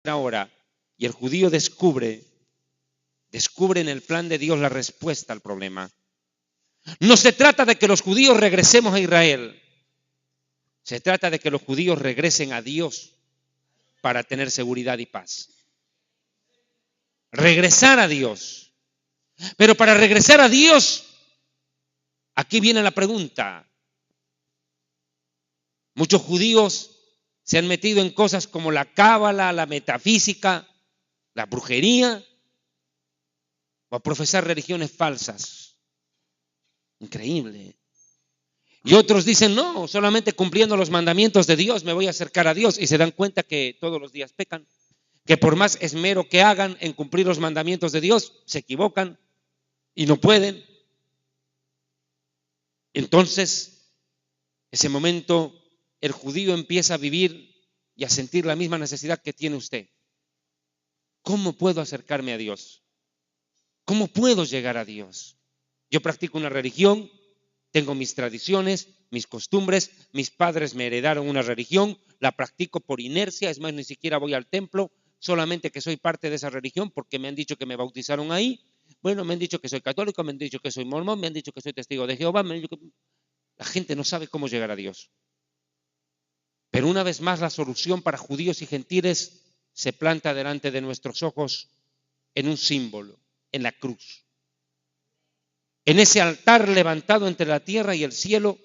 ahora. Y el judío descubre en el plan de Dios la respuesta al problema. No se trata de que los judíos regresemos a Israel. Se trata de que los judíos regresen a Dios para tener seguridad y paz. Regresar a Dios. Pero para regresar a Dios, aquí viene la pregunta. Muchos judíos se han metido en cosas como la cábala, la metafísica, la brujería, o a profesar religiones falsas. Increíble. Y otros dicen, no, solamente cumpliendo los mandamientos de Dios me voy a acercar a Dios, y se dan cuenta que todos los días pecan, que por más esmero que hagan en cumplir los mandamientos de Dios, se equivocan y no pueden. Entonces, ese momento, el judío empieza a vivir y a sentir la misma necesidad que tiene usted. ¿Cómo puedo acercarme a Dios? ¿Cómo puedo llegar a Dios? Yo practico una religión, tengo mis tradiciones, mis costumbres, mis padres me heredaron una religión, la practico por inercia, es más, ni siquiera voy al templo, solamente que soy parte de esa religión porque me han dicho que me bautizaron ahí. Bueno, me han dicho que soy católico, me han dicho que soy mormón, me han dicho que soy testigo de Jehová. La gente no sabe cómo llegar a Dios. Pero una vez más, la solución para judíos y gentiles se planta delante de nuestros ojos en un símbolo, en la cruz. En ese altar levantado entre la tierra y el cielo,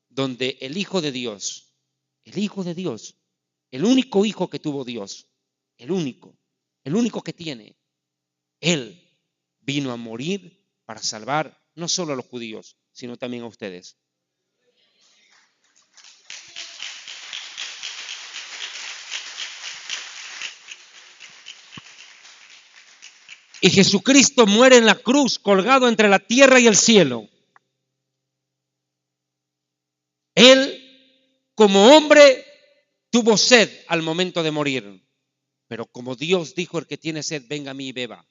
donde el Hijo de Dios, el único Hijo que tuvo Dios, el único que tiene, Él vino a morir para salvar no solo a los judíos, sino también a ustedes. Y Jesucristo muere en la cruz, colgado entre la tierra y el cielo. Él, como hombre, tuvo sed al momento de morir. Pero como Dios dijo, el que tiene sed, venga a mí y beba.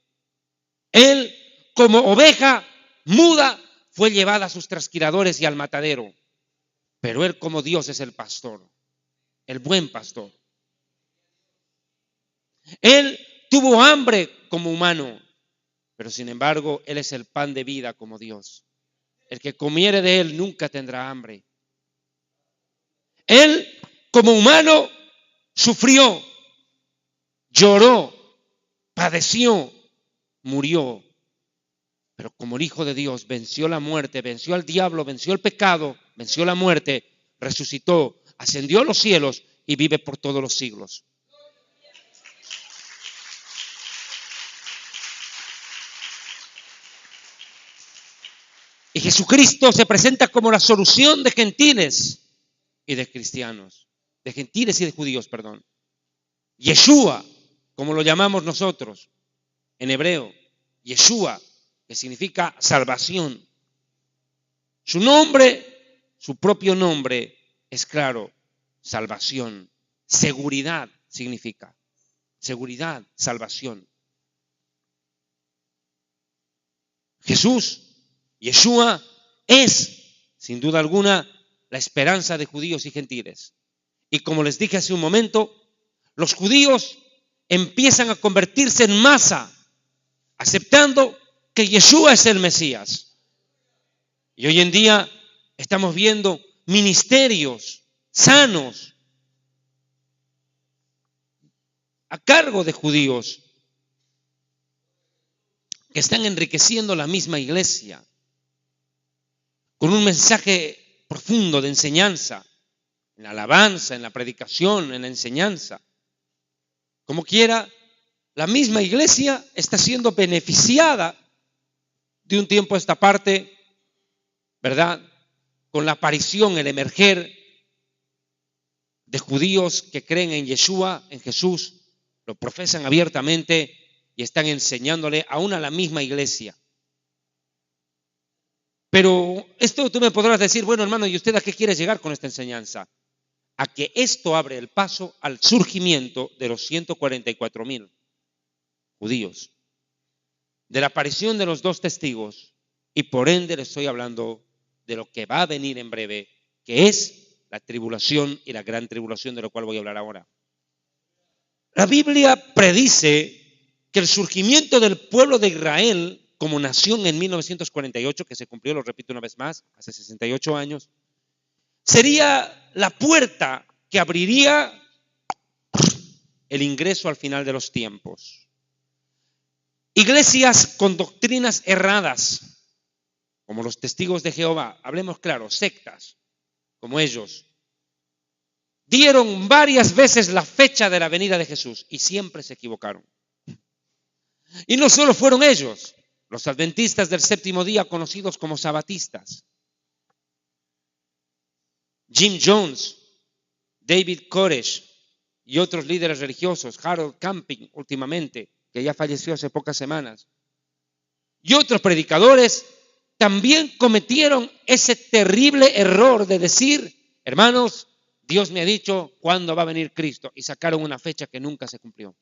Él, como oveja muda, fue llevada a sus trasquiladores y al matadero. Pero Él, como Dios, es el pastor, el buen pastor. Él tuvo hambre como humano, pero sin embargo, Él es el pan de vida como Dios. El que comiere de Él nunca tendrá hambre. Él, como humano, sufrió, lloró, padeció, murió. Pero como el Hijo de Dios venció la muerte, venció al diablo, venció el pecado, venció la muerte, resucitó, ascendió a los cielos y vive por todos los siglos. Y Jesucristo se presenta como la solución de gentiles y de cristianos, de gentiles y de judíos, perdón. Yeshua, como lo llamamos nosotros en hebreo, Yeshua, que significa salvación. Su nombre, su propio nombre es claro, salvación. Seguridad significa, seguridad, salvación. Jesús, Yeshua, es, sin duda alguna, la esperanza de judíos y gentiles. Y como les dije hace un momento, los judíos empiezan a convertirse en masa, aceptando que Yeshua es el Mesías. Y hoy en día estamos viendo ministerios sanos a cargo de judíos que están enriqueciendo la misma iglesia con un mensaje profundo de enseñanza, en la alabanza, en la predicación, en la enseñanza. Como quiera, la misma iglesia está siendo beneficiada de un tiempo a esta parte, ¿verdad? Con la aparición, el emerger de judíos que creen en Yeshua, en Jesús, lo profesan abiertamente y están enseñándole aún a la misma iglesia. Pero esto tú me podrás decir, bueno, hermano, ¿y usted a qué quiere llegar con esta enseñanza? A que esto abre el paso al surgimiento de los 144,000 judíos, de la aparición de los dos testigos, y por ende le estoy hablando de lo que va a venir en breve, que es la tribulación y la gran tribulación, de lo cual voy a hablar ahora. La Biblia predice que el surgimiento del pueblo de Israel como nación en 1948, que se cumplió, lo repito una vez más, hace 68 años, sería la puerta que abriría el ingreso al final de los tiempos. Iglesias con doctrinas erradas, como los testigos de Jehová, hablemos claro, sectas como ellos, dieron varias veces la fecha de la venida de Jesús y siempre se equivocaron. Y no solo fueron ellos, los adventistas del séptimo día, conocidos como sabatistas, Jim Jones, David Koresh y otros líderes religiosos, Harold Camping últimamente, que ya falleció hace pocas semanas, y otros predicadores también cometieron ese terrible error de decir, hermanos, Dios me ha dicho cuándo va a venir Cristo, y sacaron una fecha que nunca se cumplió.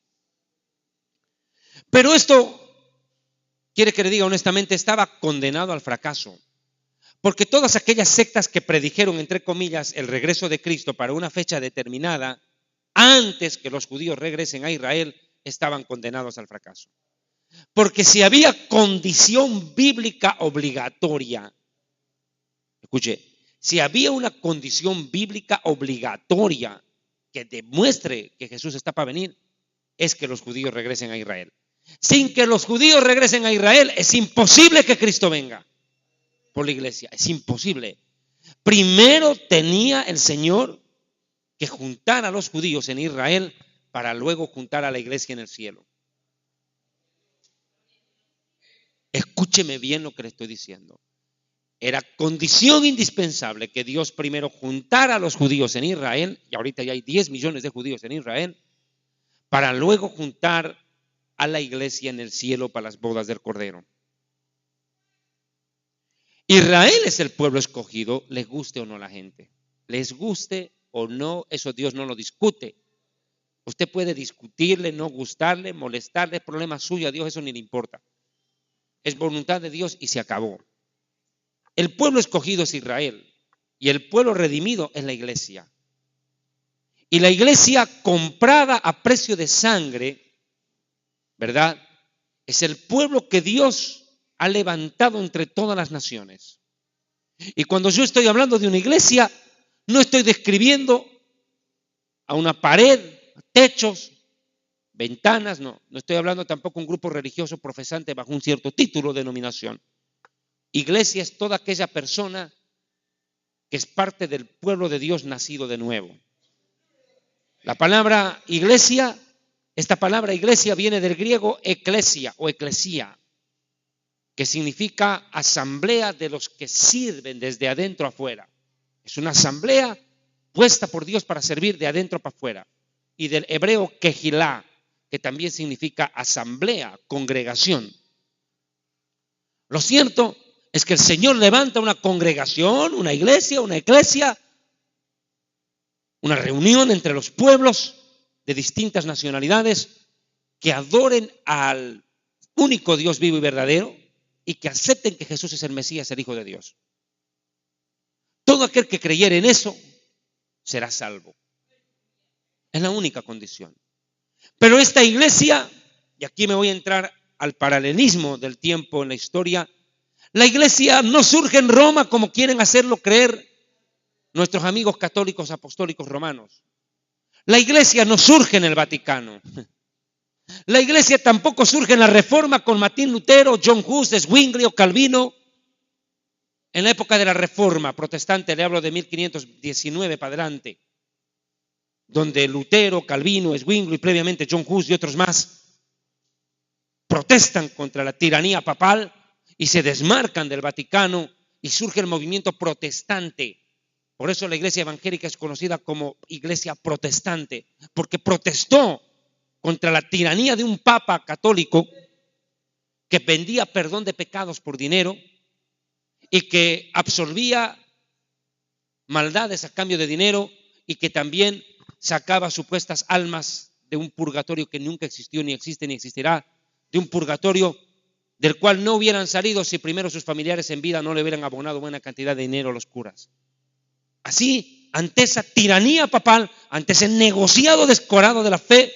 Pero esto, quiere que le diga honestamente, estaba condenado al fracaso. Porque todas aquellas sectas que predijeron, entre comillas, el regreso de Cristo para una fecha determinada, antes que los judíos regresen a Israel, estaban condenados al fracaso. Porque si había condición bíblica obligatoria, escuche, si había una condición bíblica obligatoria que demuestre que Jesús está para venir, es que los judíos regresen a Israel. Sin que los judíos regresen a Israel, es imposible que Cristo venga por la iglesia. Es imposible. Primero tenía el Señor que juntar a los judíos en Israel para luego juntar a la iglesia en el cielo. Escúcheme bien lo que le estoy diciendo. Era condición indispensable que Dios primero juntara a los judíos en Israel, y ahorita ya hay 10 millones de judíos en Israel, para luego juntar a la iglesia en el cielo para las bodas del Cordero. Israel es el pueblo escogido, les guste o no la gente. Les guste o no, eso Dios no lo discute. Usted puede discutirle, no gustarle, molestarle, es problema suyo, a Dios eso ni le importa. Es voluntad de Dios y se acabó. El pueblo escogido es Israel y el pueblo redimido es la iglesia. Y la iglesia comprada a precio de sangre, ¿verdad? Es el pueblo que Dios ha levantado entre todas las naciones. Y cuando yo estoy hablando de una iglesia, no estoy describiendo a una pared, techos, ventanas, no estoy hablando tampoco de un grupo religioso profesante bajo un cierto título o denominación. Iglesia es toda aquella persona que es parte del pueblo de Dios nacido de nuevo. La palabra iglesia, esta palabra iglesia viene del griego eclesia o eclesía, que significa asamblea de los que sirven desde adentro afuera. Es una asamblea puesta por Dios para servir de adentro para afuera. Y del hebreo kehilá, que también significa asamblea, congregación. Lo cierto es que el Señor levanta una congregación, una iglesia, una reunión entre los pueblos de distintas nacionalidades que adoren al único Dios vivo y verdadero y que acepten que Jesús es el Mesías, el Hijo de Dios. Todo aquel que creyere en eso será salvo. Es la única condición. Pero esta iglesia, y aquí me voy a entrar al paralelismo del tiempo en la historia, la iglesia no surge en Roma como quieren hacerlo creer nuestros amigos católicos apostólicos romanos. La iglesia no surge en el Vaticano. La iglesia tampoco surge en la Reforma con Martín Lutero, John Hus, Zwingli o Calvino. En la época de la Reforma protestante, le hablo de 1519 para adelante, donde Lutero, Calvino, Zwingli y previamente John Hus y otros más protestan contra la tiranía papal y se desmarcan del Vaticano y surge el movimiento protestante. Por eso la iglesia evangélica es conocida como iglesia protestante, porque protestó contra la tiranía de un papa católico que vendía perdón de pecados por dinero y que absolvía maldades a cambio de dinero y que también sacaba supuestas almas de un purgatorio que nunca existió, ni existe, ni existirá, de un purgatorio del cual no hubieran salido si primero sus familiares en vida no le hubieran abonado buena cantidad de dinero a los curas. Así, ante esa tiranía papal, ante ese negociado descarado de la fe,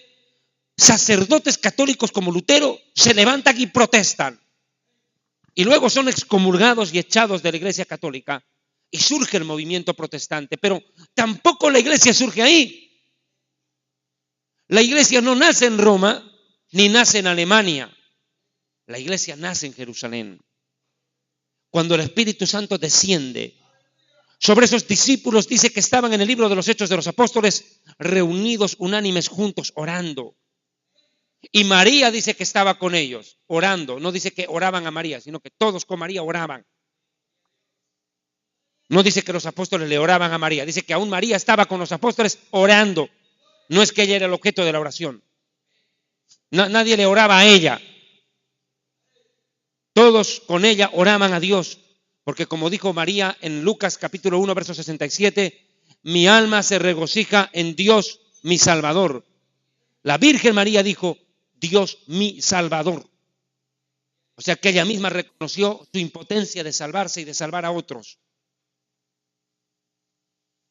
sacerdotes católicos como Lutero se levantan y protestan. Y luego son excomulgados y echados de la Iglesia Católica. Y surge el movimiento protestante. Pero tampoco la Iglesia surge ahí. La Iglesia no nace en Roma, ni nace en Alemania. La Iglesia nace en Jerusalén. Cuando el Espíritu Santo desciende sobre esos discípulos, dice que estaban en el libro de los Hechos de los Apóstoles, reunidos unánimes juntos, orando. Y María dice que estaba con ellos, orando. No dice que oraban a María, sino que todos con María oraban. No dice que los apóstoles le oraban a María, dice que aún María estaba con los apóstoles orando. No es que ella era el objeto de la oración. Nadie le oraba a ella. Todos con ella oraban a Dios. Porque como dijo María en Lucas capítulo 1, verso 67, mi alma se regocija en Dios mi Salvador. La Virgen María dijo, Dios mi Salvador. O sea que ella misma reconoció su impotencia de salvarse y de salvar a otros.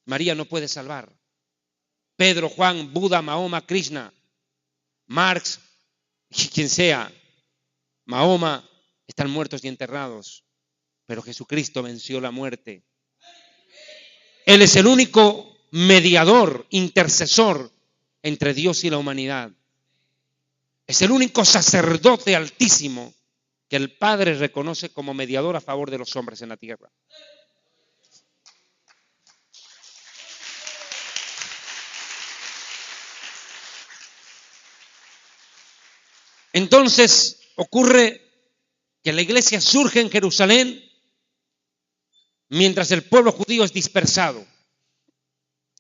María no puede salvar. Pedro, Juan, Buda, Mahoma, Krishna, Marx, quien sea, Mahoma, están muertos y enterrados. Pero Jesucristo venció la muerte. Él es el único mediador, intercesor entre Dios y la humanidad. Es el único sacerdote altísimo que el Padre reconoce como mediador a favor de los hombres en la tierra. Entonces ocurre que la iglesia surge en Jerusalén mientras el pueblo judío es dispersado.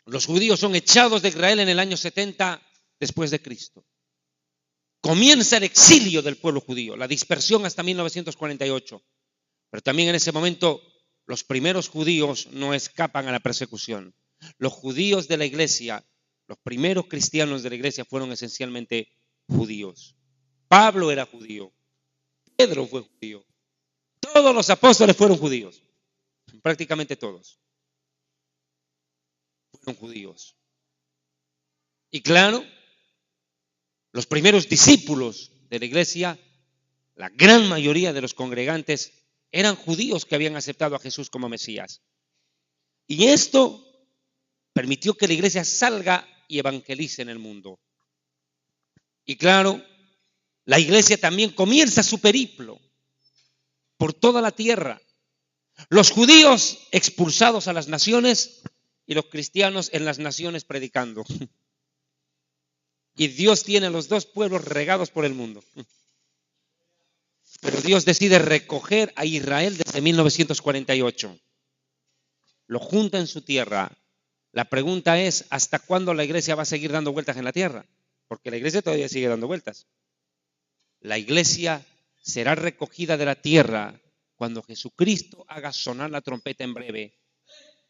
Los judíos son echados de Israel en el año 70 después de Cristo. Comienza el exilio del pueblo judío, la dispersión hasta 1948. Pero también en ese momento los primeros judíos no escapan a la persecución. Los judíos de la iglesia, los primeros cristianos de la iglesia fueron esencialmente judíos. Pablo era judío, Pedro fue judío, todos los apóstoles fueron judíos, prácticamente todos fueron judíos. Y claro, los primeros discípulos de la iglesia, la gran mayoría de los congregantes eran judíos que habían aceptado a Jesús como Mesías. Y esto permitió que la iglesia salga y evangelice en el mundo. Y claro, la iglesia también comienza su periplo por toda la tierra. Los judíos expulsados a las naciones y los cristianos en las naciones predicando. Y Dios tiene los dos pueblos regados por el mundo. Pero Dios decide recoger a Israel desde 1948. Lo junta en su tierra. La pregunta es, ¿hasta cuándo la iglesia va a seguir dando vueltas en la tierra? Porque la iglesia todavía sigue dando vueltas. La iglesia será recogida de la tierra cuando Jesucristo haga sonar la trompeta en breve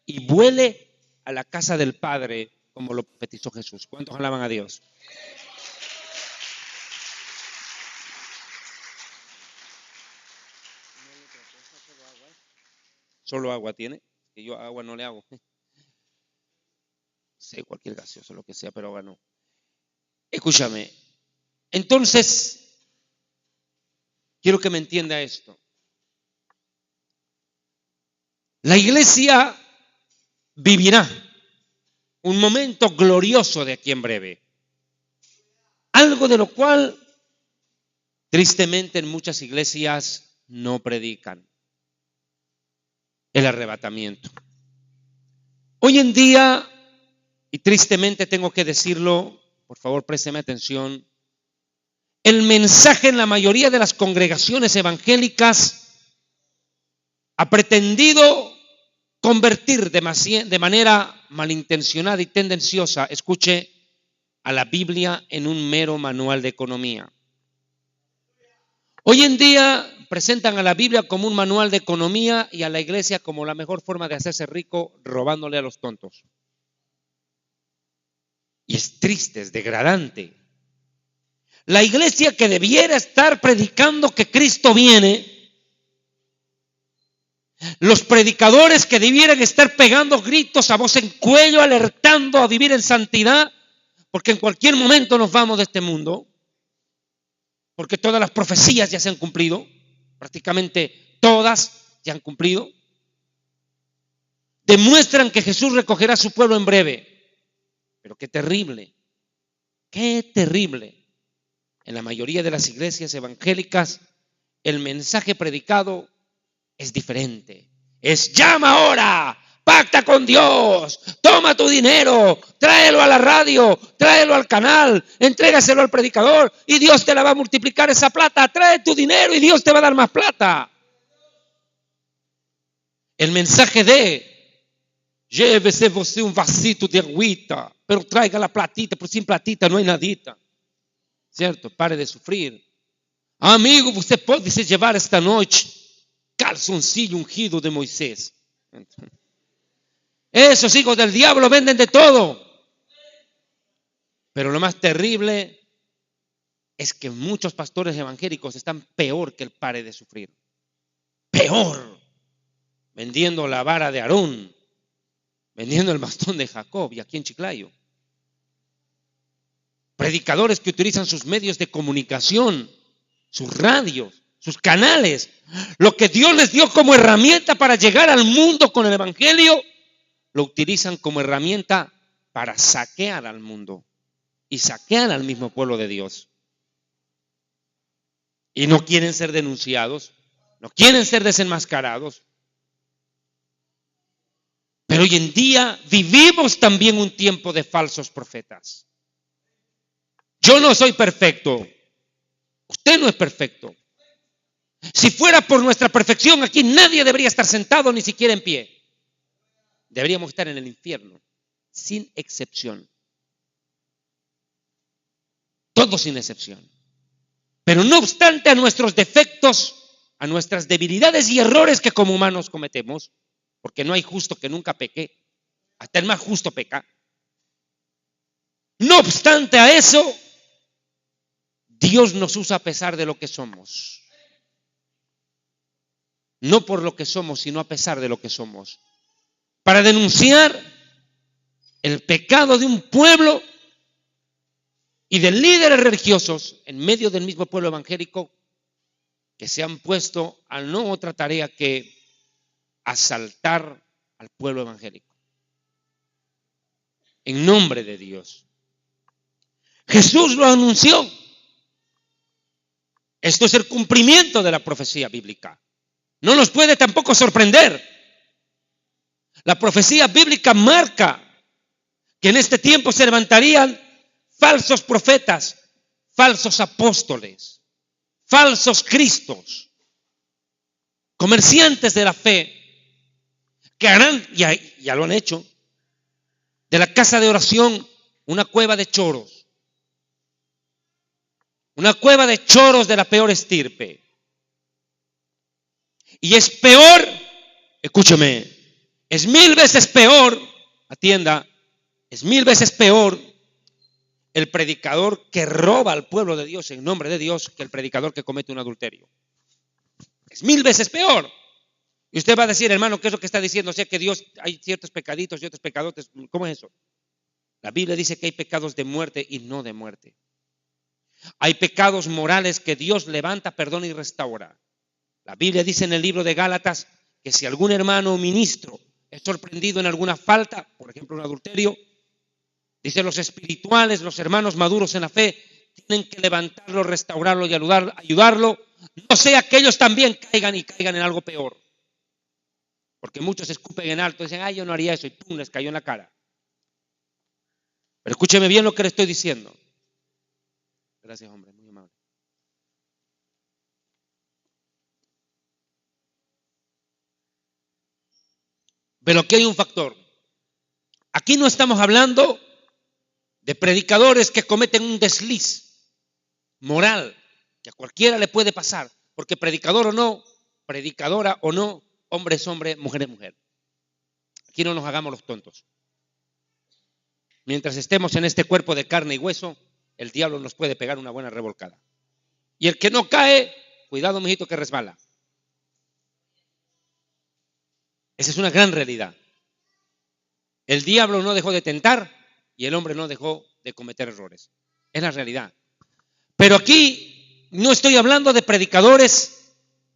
y vuele a la casa del Padre como lo profetizó Jesús. ¿Cuántos alaban a Dios? Solo agua tiene, que yo agua no le hago. Sé cualquier gaseoso, lo que sea, pero agua no. Escúchame. Entonces, quiero que me entienda esto. La iglesia vivirá un momento glorioso de aquí en breve. Algo de lo cual, tristemente, en muchas iglesias no predican. El arrebatamiento. Hoy en día, y tristemente tengo que decirlo, por favor présteme atención, el mensaje en la mayoría de las congregaciones evangélicas ha pretendido convertir de manera malintencionada y tendenciosa, escuche, a la Biblia en un mero manual de economía. Hoy en día presentan a la Biblia como un manual de economía y a la iglesia como la mejor forma de hacerse rico robándole a los tontos. Y es triste, es degradante. La iglesia que debiera estar predicando que Cristo viene, los predicadores que debieran estar pegando gritos a voz en cuello, alertando a vivir en santidad, porque en cualquier momento nos vamos de este mundo, porque todas las profecías ya se han cumplido, prácticamente todas ya han cumplido, demuestran que Jesús recogerá a su pueblo en breve. Pero qué terrible. En la mayoría de las iglesias evangélicas, el mensaje predicado es diferente. Es: llama ahora, pacta con Dios, toma tu dinero, tráelo a la radio, tráelo al canal, entrégaselo al predicador y Dios te la va a multiplicar esa plata. Trae tu dinero y Dios te va a dar más plata. El mensaje de: llévese você un vasito de agüita, pero traiga la platita, porque sin platita no hay nadita. ¿Cierto? Pare de sufrir. Amigo, você pode se llevar esta noche calzoncillo ungido de Moisés. Esos hijos del diablo venden de todo. Pero lo más terrible es que muchos pastores evangélicos están peor que el pare de sufrir. Peor. Vendiendo la vara de Aarón, vendiendo el bastón de Jacob, y aquí en Chiclayo. Predicadores que utilizan sus medios de comunicación, sus radios, sus canales, lo que Dios les dio como herramienta para llegar al mundo con el evangelio, lo utilizan como herramienta para saquear al mundo y saquear al mismo pueblo de Dios. Y no quieren ser denunciados, no quieren ser desenmascarados. Pero hoy en día vivimos también un tiempo de falsos profetas. Yo no soy perfecto. Usted no es perfecto. Si fuera por nuestra perfección, aquí nadie debería estar sentado, ni siquiera en pie. Deberíamos estar en el infierno, sin excepción. Todos sin excepción. Pero no obstante a nuestros defectos, a nuestras debilidades y errores que como humanos cometemos, porque no hay justo que nunca peque, hasta el más justo peca. No obstante a eso, Dios nos usa a pesar de lo que somos. No por lo que somos, sino a pesar de lo que somos. Para denunciar el pecado de un pueblo y de líderes religiosos en medio del mismo pueblo evangélico que se han puesto a no otra tarea que asaltar al pueblo evangélico. En nombre de Dios. Jesús lo anunció. Esto es el cumplimiento de la profecía bíblica. No nos puede tampoco sorprender. La profecía bíblica marca que en este tiempo se levantarían falsos profetas, falsos apóstoles, falsos cristos, comerciantes de la fe, que harán, ya lo han hecho, de la casa de oración una cueva de choros. Una cueva de choros de la peor estirpe. Y es peor, escúcheme, es 1000 veces peor, atienda, es 1000 veces peor el predicador que roba al pueblo de Dios en nombre de Dios que el predicador que comete un adulterio. Es 1000 veces peor. Y usted va a decir, hermano, ¿qué es lo que está diciendo? O sea, que Dios, hay ciertos pecaditos y otros pecadores. ¿Cómo es eso? La Biblia dice que hay pecados de muerte y no de muerte. Hay pecados morales que Dios levanta, perdona y restaura. La Biblia dice en el libro de Gálatas que si algún hermano o ministro es sorprendido en alguna falta, por ejemplo un adulterio, dice los espirituales, los hermanos maduros en la fe, tienen que levantarlo, restaurarlo y ayudarlo, no sea que ellos también caigan en algo peor. Porque muchos escupen en alto y dicen, yo no haría eso, y pum, les cayó en la cara. Pero escúcheme bien lo que le estoy diciendo. Gracias, hombre, muy amable. Pero aquí hay un factor. Aquí no estamos hablando de predicadores que cometen un desliz moral que a cualquiera le puede pasar, porque predicador o no, predicadora o no, hombre es hombre, mujer es mujer. Aquí no nos hagamos los tontos. Mientras estemos en este cuerpo de carne y hueso, el diablo nos puede pegar una buena revolcada. Y el que no cae, cuidado, mijito, que resbala. Esa es una gran realidad. El diablo no dejó de tentar y el hombre no dejó de cometer errores. Es la realidad. Pero aquí no estoy hablando de predicadores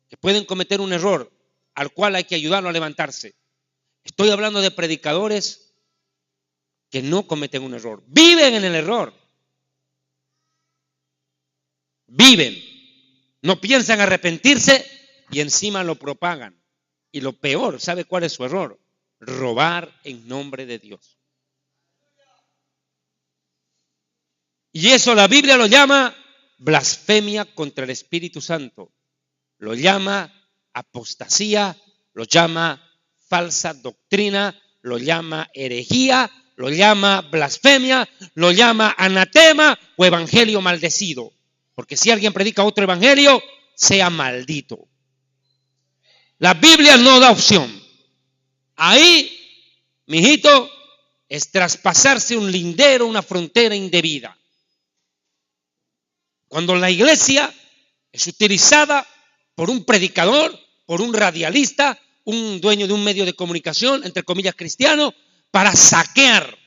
que pueden cometer un error al cual hay que ayudarlo a levantarse. Estoy hablando de predicadores que no cometen un error. Viven en el error. Viven. No piensan arrepentirse y encima lo propagan. Y lo peor, ¿sabe cuál es su error? Robar en nombre de Dios. Y eso la Biblia lo llama blasfemia contra el Espíritu Santo. Lo llama apostasía, lo llama falsa doctrina, lo llama herejía, lo llama blasfemia, lo llama anatema o evangelio maldecido. Porque si alguien predica otro evangelio, sea maldito. La Biblia no da opción. Ahí, mijito, es traspasarse un lindero, una frontera indebida. Cuando la iglesia es utilizada por un predicador, por un radialista, un dueño de un medio de comunicación, entre comillas cristiano, para saquear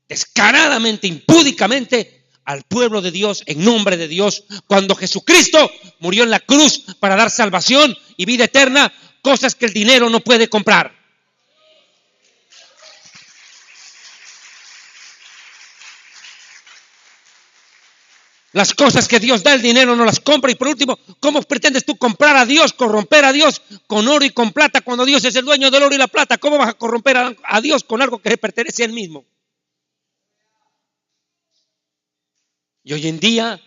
descaradamente, impúdicamente al pueblo de Dios en nombre de Dios, cuando Jesucristo murió en la cruz para dar salvación y vida eterna, cosas que el dinero no puede comprar. Las cosas que Dios da, el dinero no las compra. Y por último, ¿cómo pretendes tú comprar a Dios, corromper a Dios con oro y con plata cuando Dios es el dueño del oro y la plata? ¿Cómo vas a corromper a Dios con algo que le pertenece a Él mismo? Y hoy en día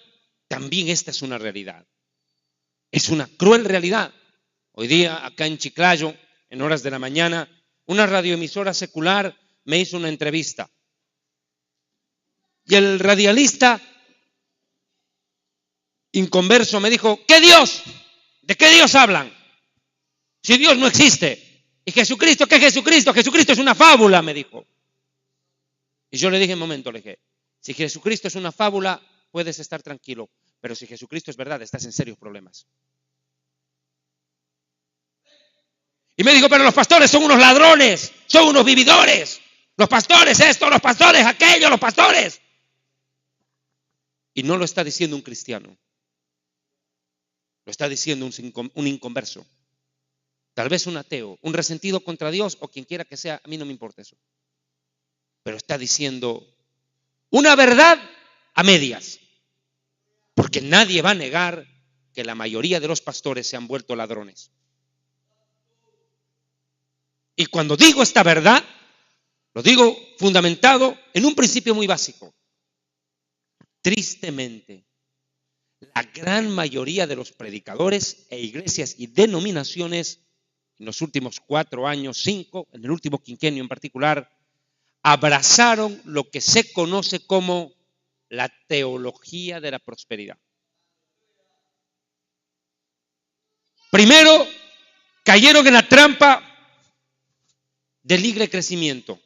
también esta es una realidad. Es una cruel realidad. Hoy día acá en Chiclayo, en horas de la mañana, una radioemisora secular me hizo una entrevista. Y el radialista inconverso me dijo, ¿qué Dios? ¿De qué Dios hablan? Si Dios no existe. ¿Y Jesucristo? ¿Qué Jesucristo? Jesucristo es una fábula, me dijo. Y yo le dije, un momento, le dije, si Jesucristo es una fábula, puedes estar tranquilo. Pero si Jesucristo es verdad, estás en serios problemas. Y me dijo, pero los pastores son unos ladrones, son unos vividores. Los pastores esto, los pastores aquello, los pastores. Y no lo está diciendo un cristiano. Lo está diciendo un inconverso. Tal vez un ateo, un resentido contra Dios o quien quiera que sea, a mí no me importa eso. Pero está diciendo una verdad a medias. Porque nadie va a negar que la mayoría de los pastores se han vuelto ladrones. Y cuando digo esta verdad, lo digo fundamentado en un principio muy básico. Tristemente, la gran mayoría de los predicadores e iglesias y denominaciones en los últimos 4 años, 5, en el último quinquenio en particular, abrazaron lo que se conoce como la teología de la prosperidad. Primero, cayeron en la trampa del libre crecimiento.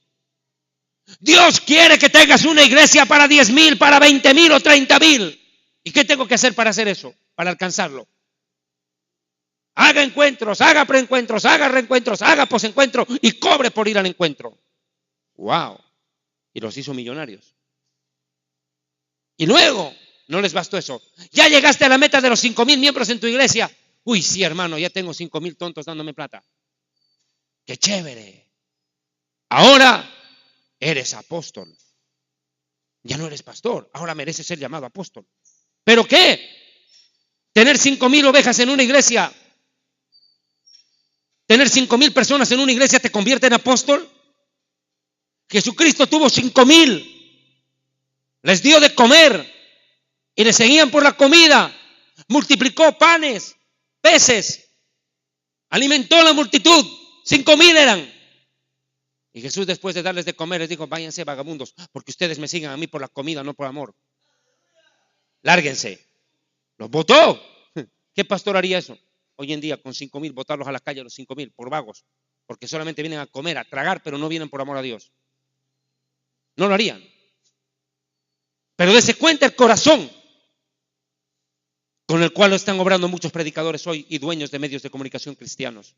Dios quiere que tengas una iglesia para 10,000, para 20,000 o 30,000. ¿Y qué tengo que hacer para hacer eso? Para alcanzarlo. Haga encuentros, haga preencuentros, haga reencuentros, haga posencuentro y cobre por ir al encuentro. ¡Wow! Y los hizo millonarios. Y luego, no les bastó eso. Ya llegaste a la meta de los 5,000 miembros en tu iglesia. Uy, sí, hermano, ya tengo 5,000 tontos dándome plata. ¡Qué chévere! Ahora eres apóstol. Ya no eres pastor, ahora mereces ser llamado apóstol. ¿Pero qué? Tener 5,000 ovejas en una iglesia, tener 5,000 personas en una iglesia te convierte en apóstol. Jesucristo tuvo 5,000, les dio de comer y le seguían por la comida, multiplicó panes, peces, alimentó a la multitud, 5,000 eran. Y Jesús, después de darles de comer, les dijo, váyanse vagabundos, porque ustedes me siguen a mí por la comida, no por amor. Lárguense. Los botó. ¿Qué pastor haría eso? Hoy en día con 5,000, botarlos a la calle a los 5,000 por vagos, porque solamente vienen a comer, a tragar, pero no vienen por amor a Dios. No lo harían. Pero dése cuenta el corazón con el cual están obrando muchos predicadores hoy y dueños de medios de comunicación cristianos,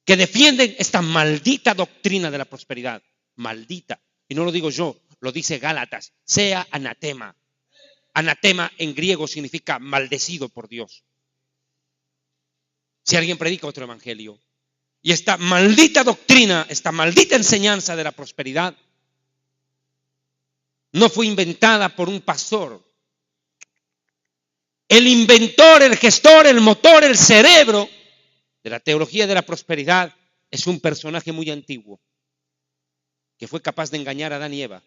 que defienden esta maldita doctrina de la prosperidad. Maldita. Y no lo digo yo, lo dice Gálatas, sea anatema. Anatema en griego significa maldecido por Dios. Si alguien predica otro evangelio y esta maldita doctrina, esta maldita enseñanza de la prosperidad no fue inventada por un pastor. El inventor, el gestor, el motor, el cerebro de la teología de la prosperidad es un personaje muy antiguo que fue capaz de engañar a Adán y Eva.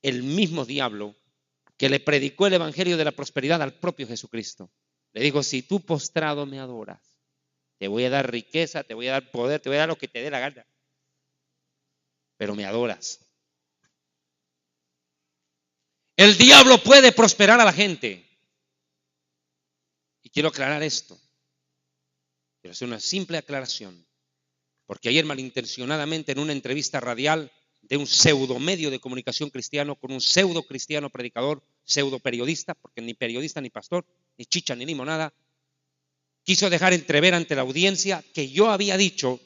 El mismo diablo que le predicó el evangelio de la prosperidad al propio Jesucristo. Le dijo, si tú postrado me adoras, te voy a dar riqueza, te voy a dar poder, te voy a dar lo que te dé la gana, pero me adoras. El diablo puede prosperar a la gente. Y quiero aclarar esto. Quiero hacer una simple aclaración. Porque ayer malintencionadamente en una entrevista radial de un pseudo medio de comunicación cristiano con un pseudo cristiano predicador, pseudo periodista, porque ni periodista ni pastor, ni chicha ni limonada, quiso dejar entrever ante la audiencia que yo había dicho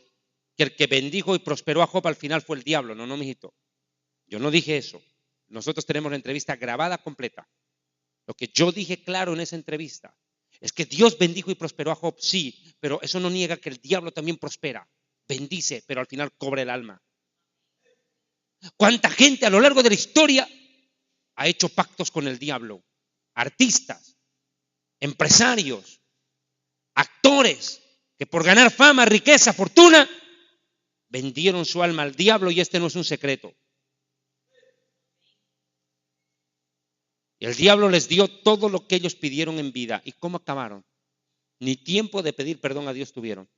que el que bendijo y prosperó a Job al final fue el diablo. No, mijito. Yo no dije eso. Nosotros tenemos la entrevista grabada completa. Lo que yo dije claro en esa entrevista es que Dios bendijo y prosperó a Job, sí, pero eso no niega que el diablo también prospera. Bendice, pero al final cobra el alma. ¿Cuánta gente a lo largo de la historia ha hecho pactos con el diablo? Artistas, empresarios, actores que por ganar fama, riqueza, fortuna, vendieron su alma al diablo y este no es un secreto. Y el diablo les dio todo lo que ellos pidieron en vida. ¿Y cómo acabaron? Ni tiempo de pedir perdón a Dios tuvieron.